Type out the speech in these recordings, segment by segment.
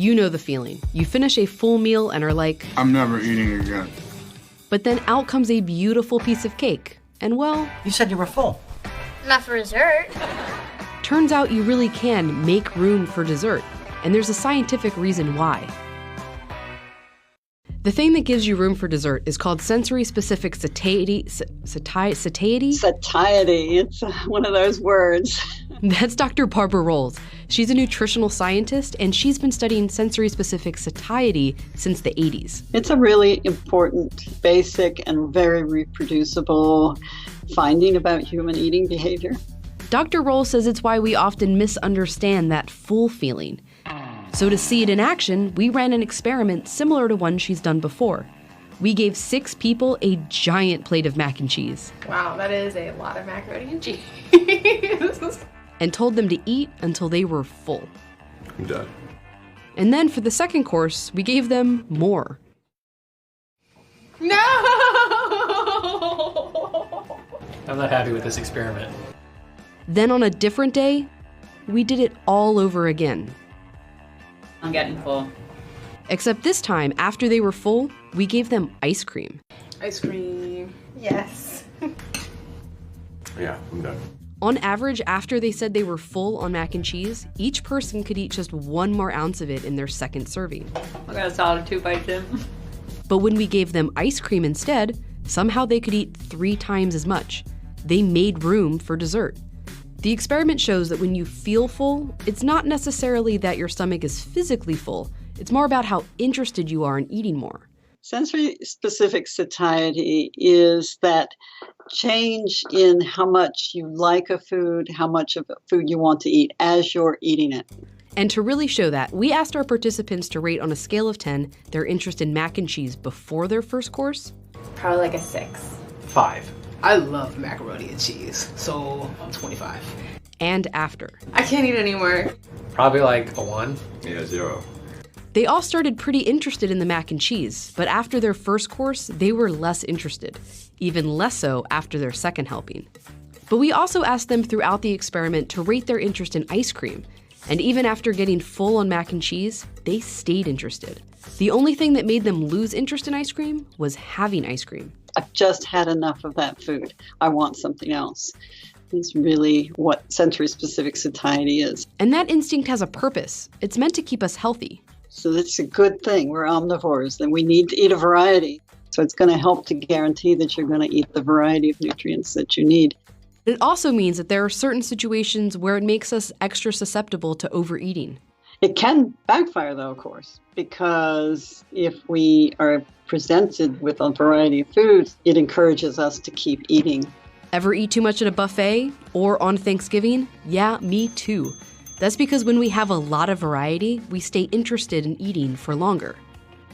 You know the feeling. You finish a full meal and are like, I'm never eating again. But then out comes a beautiful piece of cake. And well, You said you were full. Not for dessert. turns out you really can make room for dessert. And there's a scientific reason why. The thing that gives you room for dessert is called sensory-specific satiety. Satiety? Satiety. It's one of those words. That's Dr. Barbara Rolls. She's a nutritional scientist, and she's been studying sensory-specific satiety since the 80s. It's a really important, basic, and very reproducible finding about human eating behavior. Dr. Rolls says it's why we often misunderstand that full feeling. So to see it in action, we ran an experiment similar to one she's done before. We gave 6 people a giant plate of mac and cheese. Wow, that is a lot of macaroni and cheese. And told them to eat until they were full. I'm done. And then for the second course, we gave them more. No! I'm not happy with this experiment. Then on a different day, we did it all over again. I'm getting full. Except this time, after they were full, we gave them ice cream. Ice cream. Yes. Yeah, I'm done. On average, after they said they were full on mac and cheese, each person could eat just 1 more ounce of it in their second serving. I got a solid 2 bites in. But when we gave them ice cream instead, somehow they could eat 3 times as much. They made room for dessert. The experiment shows that when you feel full, it's not necessarily that your stomach is physically full. It's more about how interested you are in eating more. Sensory-specific satiety is that change in how much you like a food, how much of a food you want to eat as you're eating it. And to really show that, we asked our participants to rate on a scale of 10 their interest in mac and cheese before their first course. Probably like a 6. 5. I love macaroni and cheese, so I'm 25. And after. I can't eat anymore. Probably like a 1. Yeah, 0. They all started pretty interested in the mac and cheese, but after their first course, they were less interested, even less so after their second helping. But we also asked them throughout the experiment to rate their interest in ice cream, and even after getting full on mac and cheese, they stayed interested. The only thing that made them lose interest in ice cream was having ice cream. I've just had enough of that food. I want something else. It's really what sensory-specific satiety is. And that instinct has a purpose. It's meant to keep us healthy. So that's a good thing. We're omnivores, and we need to eat a variety. So it's going to help to guarantee that you're going to eat the variety of nutrients that you need. It also means that there are certain situations where it makes us extra susceptible to overeating. It can backfire, though, of course, because if we are presented with a variety of foods, it encourages us to keep eating. Ever eat too much at a buffet or on Thanksgiving? Yeah, me too. That's because when we have a lot of variety, we stay interested in eating for longer.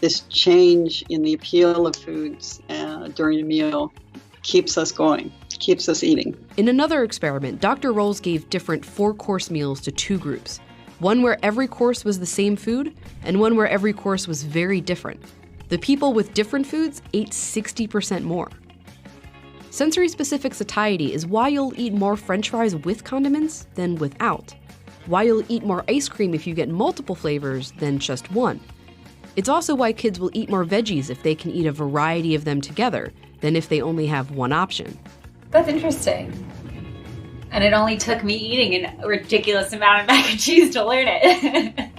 This change in the appeal of foods during a meal keeps us going, keeps us eating. In another experiment, Dr. Rolls gave different 4-course meals to 2 groups. One where every course was the same food, and one where every course was very different. The people with different foods ate 60% more. Sensory-specific satiety is why you'll eat more French fries with condiments than without. Why you'll eat more ice cream if you get multiple flavors than just one. It's also why kids will eat more veggies if they can eat a variety of them together than if they only have one option. That's interesting. And it only took me eating a ridiculous amount of mac and cheese to learn it.